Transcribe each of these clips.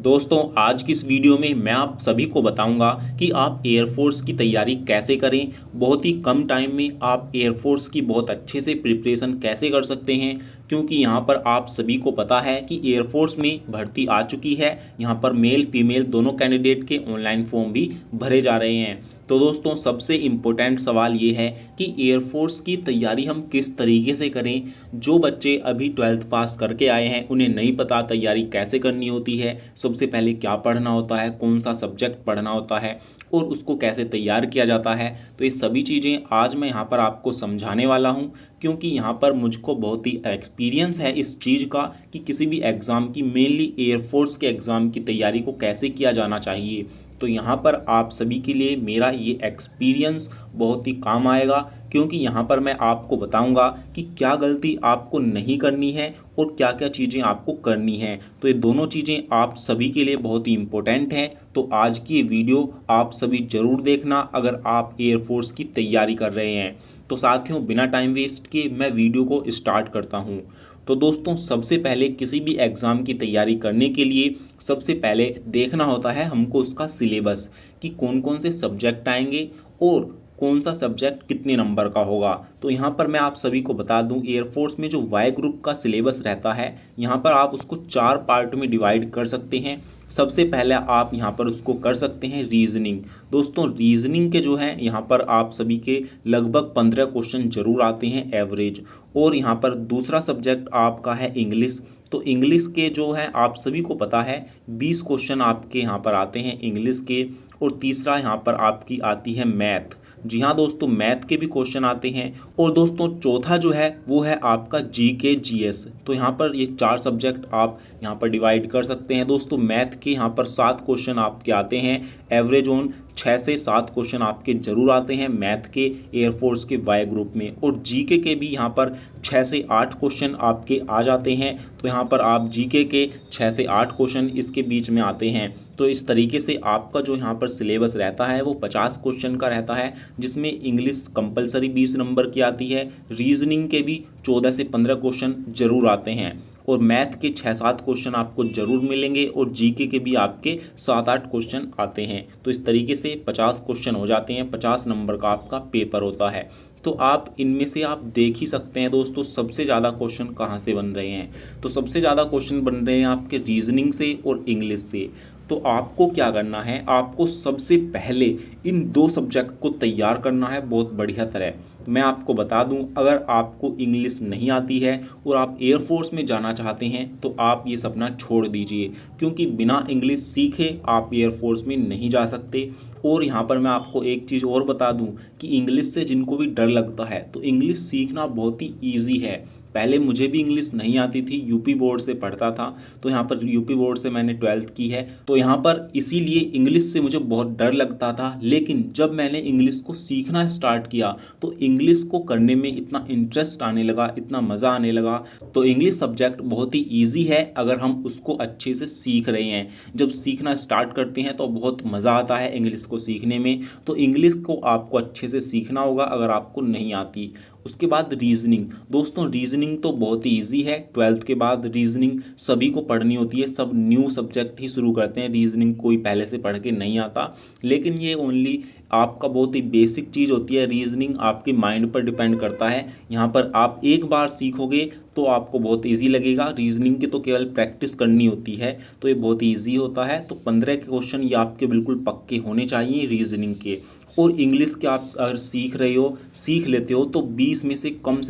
दोस्तों आज की इस वीडियो में मैं आप सभी को बताऊंगा कि आप एयरफोर्स की तैयारी कैसे करें। बहुत ही कम टाइम में आप एयरफोर्स की बहुत अच्छे से प्रिपरेशन कैसे कर सकते हैं, क्योंकि यहाँ पर आप सभी को पता है कि एयरफोर्स में भर्ती आ चुकी है। यहाँ पर मेल फीमेल दोनों कैंडिडेट के ऑनलाइन फॉर्म भी भरे जा रहे हैं। तो दोस्तों सबसे इम्पोर्टेंट सवाल ये है कि एयरफोर्स की तैयारी हम किस तरीके से करें। जो बच्चे अभी 12th पास करके आए हैं उन्हें नहीं पता तैयारी कैसे करनी होती है, सबसे पहले क्या पढ़ना होता है, कौन सा सब्जेक्ट पढ़ना होता है और उसको कैसे तैयार किया जाता है। तो ये सभी चीज़ें आज मैं यहाँ पर आपको समझाने वाला हूँ, क्योंकि यहाँ पर मुझको बहुत ही एक्सपीरियंस है इस चीज़ का कि किसी भी एग्ज़ाम की, मेनली एयरफोर्स के एग्ज़ाम की तैयारी को कैसे किया जाना चाहिए। तो यहाँ पर आप सभी के लिए मेरा ये एक्सपीरियंस बहुत ही काम आएगा, क्योंकि यहाँ पर मैं आपको बताऊंगा कि क्या गलती आपको नहीं करनी है और क्या क्या चीज़ें आपको करनी है। तो ये दोनों चीज़ें आप सभी के लिए बहुत ही इम्पोर्टेंट हैं। तो आज की ये वीडियो आप सभी ज़रूर देखना अगर आप एयरफोर्स की तैयारी कर रहे हैं। तो साथियों बिना टाइम वेस्ट किए मैं वीडियो को स्टार्ट करता हूँ। तो दोस्तों सबसे पहले किसी भी एग्ज़ाम की तैयारी करने के लिए सबसे पहले देखना होता है हमको उसका सिलेबस, कि कौन कौन से सब्जेक्ट आएंगे और कौन सा सब्जेक्ट कितने नंबर का होगा। तो यहाँ पर मैं आप सभी को बता दूं, एयरफोर्स में जो वाई ग्रुप का सिलेबस रहता है यहाँ पर आप उसको 4 पार्ट में डिवाइड कर सकते हैं। सबसे पहले आप यहाँ पर उसको कर सकते हैं रीजनिंग। दोस्तों रीजनिंग के जो है यहाँ पर आप सभी के लगभग 15 क्वेश्चन जरूर आते हैं एवरेज। और यहाँ पर दूसरा सब्जेक्ट आपका है इंग्लिश। तो इंग्लिश के जो है आप सभी को पता है 20 क्वेश्चन आपके यहाँ पर आते हैं इंग्लिश के। और तीसरा यहाँ पर आपकी आती है मैथ। जी हाँ दोस्तों, मैथ के भी क्वेश्चन आते हैं। और दोस्तों चौथा जो है वो है आपका जीके जीएस। तो यहाँ पर ये 4 सब्जेक्ट आप यहाँ पर डिवाइड कर सकते हैं। दोस्तों मैथ के यहाँ पर 7 क्वेश्चन आपके आते हैं एवरेज ऑन, 6 से 7 क्वेश्चन आपके जरूर आते हैं मैथ के एयरफोर्स के वाई ग्रुप में। और जीके के भी यहाँ पर 6 से 8 क्वेश्चन आपके आ जाते हैं। तो यहाँ पर आप जीके के 6 से 8 क्वेश्चन इसके बीच में आते हैं। तो इस तरीके से आपका जो यहाँ पर सिलेबस रहता है वो 50 क्वेश्चन का रहता है, जिसमें इंग्लिश कंपलसरी 20 नंबर की आती है। रीजनिंग के भी 14 से 15 क्वेश्चन जरूर आते हैं और मैथ के 6-7 क्वेश्चन आपको जरूर मिलेंगे और जीके के भी आपके 7-8 क्वेश्चन आते हैं। तो इस तरीके से 50 क्वेश्चन हो जाते हैं, 50 नंबर का आपका पेपर होता है। तो आप इनमें से आप देख ही सकते हैं दोस्तों सबसे ज़्यादा क्वेश्चन कहाँ से बन रहे हैं। तो सबसे ज़्यादा क्वेश्चन बन रहे हैं आपके रीजनिंग से और इंग्लिश से। तो आपको क्या करना है, आपको सबसे पहले इन 2 सब्जेक्ट को तैयार करना है बहुत बढ़िया तरह। मैं आपको बता दूं, अगर आपको इंग्लिश नहीं आती है और आप एयरफोर्स में जाना चाहते हैं तो आप ये सपना छोड़ दीजिए, क्योंकि बिना इंग्लिश सीखे आप एयरफोर्स में नहीं जा सकते। और यहाँ पर मैं आपको एक चीज़ और बता दूं कि इंग्लिश से जिनको भी डर लगता है तो इंग्लिश सीखना बहुत ही ईजी है। पहले मुझे भी इंग्लिश नहीं आती थी, यूपी बोर्ड से पढ़ता था। तो यहाँ पर यूपी बोर्ड से मैंने 12th की है। तो यहाँ पर इसीलिए इंग्लिश से मुझे बहुत डर लगता था, लेकिन जब मैंने इंग्लिश को सीखना स्टार्ट किया तो इंग्लिश को करने में इतना इंटरेस्ट आने लगा, इतना मज़ा आने लगा। तो इंग्लिश सब्जेक्ट बहुत ही ईजी है अगर हम उसको अच्छे से सीख रहे हैं। जब सीखना स्टार्ट करते हैं तो बहुत मज़ा आता है इंग्लिश को सीखने में। तो इंग्लिश को आपको अच्छे से सीखना होगा अगर आपको नहीं आती। उसके बाद रीजनिंग। दोस्तों रीजनिंग तो बहुत ही ईजी है, 12th के बाद रीजनिंग सभी को पढ़नी होती है। सब न्यू सब्जेक्ट ही शुरू करते हैं, रीजनिंग कोई पहले से पढ़ के नहीं आता। लेकिन ये ओनली आपका बहुत ही बेसिक चीज़ होती है। रीजनिंग आपके माइंड पर डिपेंड करता है। यहाँ पर आप एक बार सीखोगे तो आपको बहुत इजी लगेगा। रीजनिंग की तो केवल प्रैक्टिस करनी होती है, तो ये बहुत ईजी होता है। तो 15 के क्वेश्चन ये आपके बिल्कुल पक्के होने चाहिए रीजनिंग के। और इंग्लिश के आप अगर सीख लेते हो तो 20 में से कम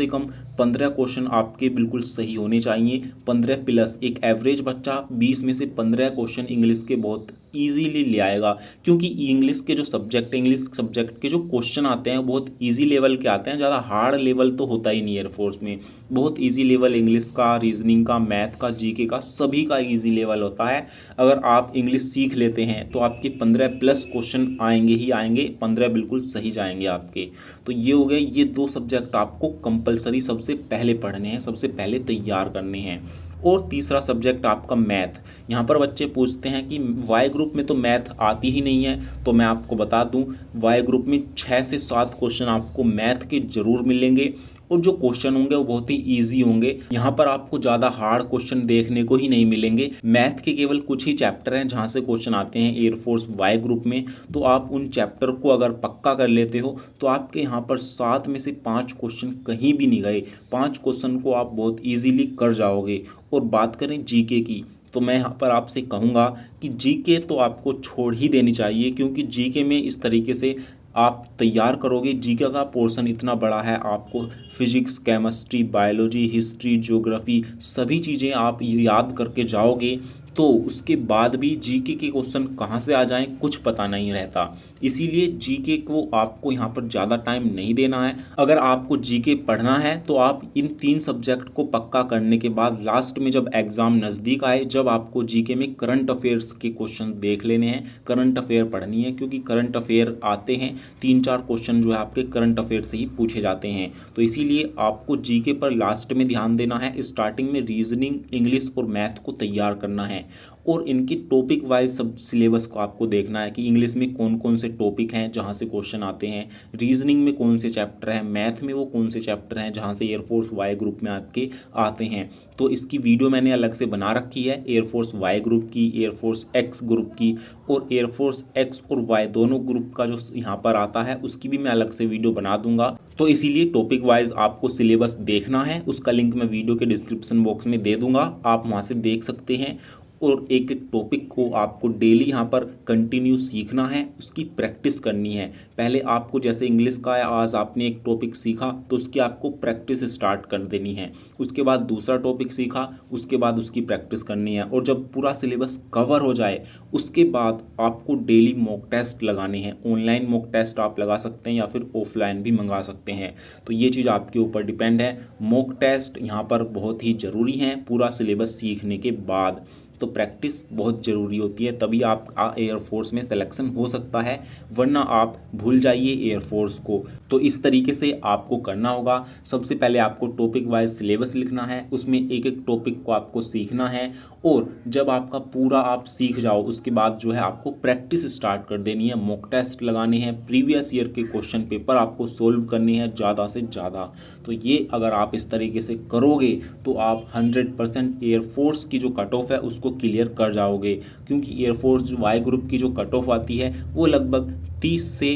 15 क्वेश्चन आपके बिल्कुल सही होने चाहिए। 15 प्लस एक एवरेज बच्चा 20 में से 15 क्वेश्चन इंग्लिश के बहुत ईजीली ले आएगा, क्योंकि इंग्लिश के जो सब्जेक्ट, इंग्लिश सब्जेक्ट के जो क्वेश्चन आते हैं बहुत ईजी लेवल के आते हैं। ज़्यादा हार्ड लेवल तो होता ही नहीं एयरफोर्स में, बहुत ईजी लेवल इंग्लिश का, रीजनिंग का, मैथ का, जीके का, सभी का ईजी लेवल होता है। अगर आप इंग्लिश सीख लेते हैं तो आपके 15 प्लस क्वेश्चन आएंगे ही आएंगे, 15 बिल्कुल सही जाएंगे आपके। तो ये हो गए, ये 2 सब्जेक्ट आपको कंपलसरी सबसे पहले पढ़ने हैं, सबसे पहले तैयार करने हैं। और तीसरा सब्जेक्ट आपका मैथ। यहाँ पर बच्चे पूछते हैं कि वाई ग्रुप में तो मैथ आती ही नहीं है। तो मैं आपको बता दूं, वाई ग्रुप में 6 से 7 क्वेश्चन आपको मैथ के जरूर मिलेंगे। और जो क्वेश्चन होंगे वो बहुत ही ईजी होंगे। यहाँ पर आपको ज़्यादा हार्ड क्वेश्चन देखने को ही नहीं मिलेंगे। मैथ के केवल कुछ ही चैप्टर हैं जहाँ से क्वेश्चन आते हैं एयरफोर्स वाई ग्रुप में, तो आप उन चैप्टर को अगर पक्का कर लेते हो तो आपके यहाँ पर 7 में से 5 क्वेश्चन कहीं भी नहीं गए। 5 क्वेश्चन को आप बहुत ईजीली कर जाओगे। और बात करें जीके की, तो मैं यहाँ पर आपसे कहूँगा कि जीके तो आपको छोड़ ही देनी चाहिए, क्योंकि जीके में इस तरीके से आप तैयार करोगे, जीके का पोर्शन इतना बड़ा है, आपको physics, chemistry, biology, history, geography सभी चीज़ें आप याद करके जाओगे, तो उसके बाद भी जीके के क्वेश्चन कहाँ से आ जाएं कुछ पता नहीं रहता। इसीलिए जीके को आपको यहाँ पर ज़्यादा टाइम नहीं देना है। अगर आपको जीके पढ़ना है तो आप इन 3 सब्जेक्ट को पक्का करने के बाद लास्ट में जब एग्ज़ाम नज़दीक आए, जब आपको जीके में करंट अफेयर्स के क्वेश्चन देख लेने हैं, करंट अफेयर पढ़नी है, क्योंकि करंट अफेयर आते हैं 3-4 क्वेश्चन जो है आपके करंट अफेयर से ही पूछे जाते हैं। तो इसीलिए आपको जीके पर लास्ट में ध्यान देना है। स्टार्टिंग में रीजनिंग, इंग्लिश और मैथ को तैयार करना है, और इनकी टॉपिक वाइज सब सिलेबस को आपको देखना है कि इंग्लिश में कौन कौन से टॉपिक हैं जहां से क्वेश्चन आते हैं, रीजनिंग में कौन से चैप्टर हैं, मैथ में वो कौन से चैप्टर हैं जहां से एयरफोर्स वाई ग्रुप में आपके आते हैं। तो इसकी वीडियो मैंने अलग से बना रखी है, एयरफोर्स वाई ग्रुप की, एयरफोर्स एक्स ग्रुप की, और एयरफोर्स एक्स और वाई दोनों ग्रुप का जो यहाँ पर आता है उसकी भी मैं अलग से वीडियो बना दूंगा। तो इसीलिए टॉपिक वाइज आपको सिलेबस देखना है, उसका लिंक मैं वीडियो के डिस्क्रिप्शन बॉक्स में दे दूंगा, आप वहाँ से देख सकते हैं। और एक एक टॉपिक को आपको डेली यहाँ पर कंटिन्यू सीखना है, उसकी प्रैक्टिस करनी है। पहले आपको जैसे इंग्लिश का है, आज आपने एक टॉपिक सीखा तो उसकी आपको प्रैक्टिस स्टार्ट कर देनी है। उसके बाद दूसरा टॉपिक सीखा, उसके बाद उसकी प्रैक्टिस करनी है। और जब पूरा सिलेबस कवर हो जाए उसके बाद आपको डेली मॉक टेस्ट लगाने हैं। ऑनलाइन मॉक टेस्ट आप लगा सकते हैं या फिर ऑफलाइन भी मंगा सकते हैं, तो ये चीज़ आपके ऊपर डिपेंड है। मॉक टेस्ट यहाँ पर बहुत ही ज़रूरी है पूरा सिलेबस सीखने के बाद। तो प्रैक्टिस बहुत ज़रूरी होती है, तभी आप एयरफोर्स में सिलेक्शन हो सकता है, वरना आप भूल जाइए एयरफोर्स को। तो इस तरीके से आपको करना होगा। सबसे पहले आपको टॉपिक वाइज सिलेबस लिखना है, उसमें एक एक टॉपिक को आपको सीखना है, और जब आपका पूरा आप सीख जाओ उसके बाद जो है आपको प्रैक्टिस स्टार्ट कर देनी है, मॉक टेस्ट लगाने हैं, प्रीवियस ईयर के क्वेश्चन पेपर आपको सोल्व करने हैं ज़्यादा से ज़्यादा। तो ये अगर आप इस तरीके से करोगे तो आप 100% एयरफोर्स की जो कट ऑफ है उसको क्लियर कर जाओगे, क्योंकि एयरफोर्स वाई ग्रुप की जो कट ऑफ आती है वो लगभग 30 से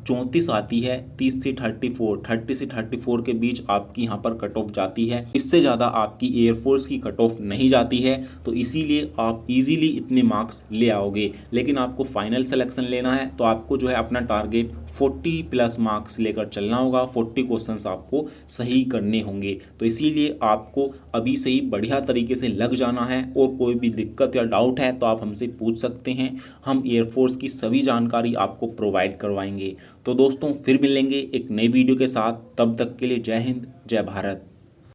34 आती है, 30 से 34 के बीच आपकी यहाँ पर कट ऑफ जाती है। इससे ज़्यादा आपकी एयरफोर्स की कट ऑफ नहीं जाती है, तो इसीलिए आप इजीली इतने मार्क्स ले आओगे। लेकिन आपको फाइनल सिलेक्शन लेना है तो आपको जो है अपना टारगेट 40+ मार्क्स लेकर चलना होगा। 40 क्वेश्चंस आपको सही करने होंगे, तो इसीलिए आपको अभी से ही बढ़िया तरीके से लग जाना है। और कोई भी दिक्कत या डाउट है तो आप हमसे पूछ सकते हैं, हम एयरफोर्स की सभी जानकारी आपको प्रोवाइड करवाएंगे। तो दोस्तों फिर मिलेंगे एक नई वीडियो के साथ, तब तक के लिए जय हिंद, जय भारत।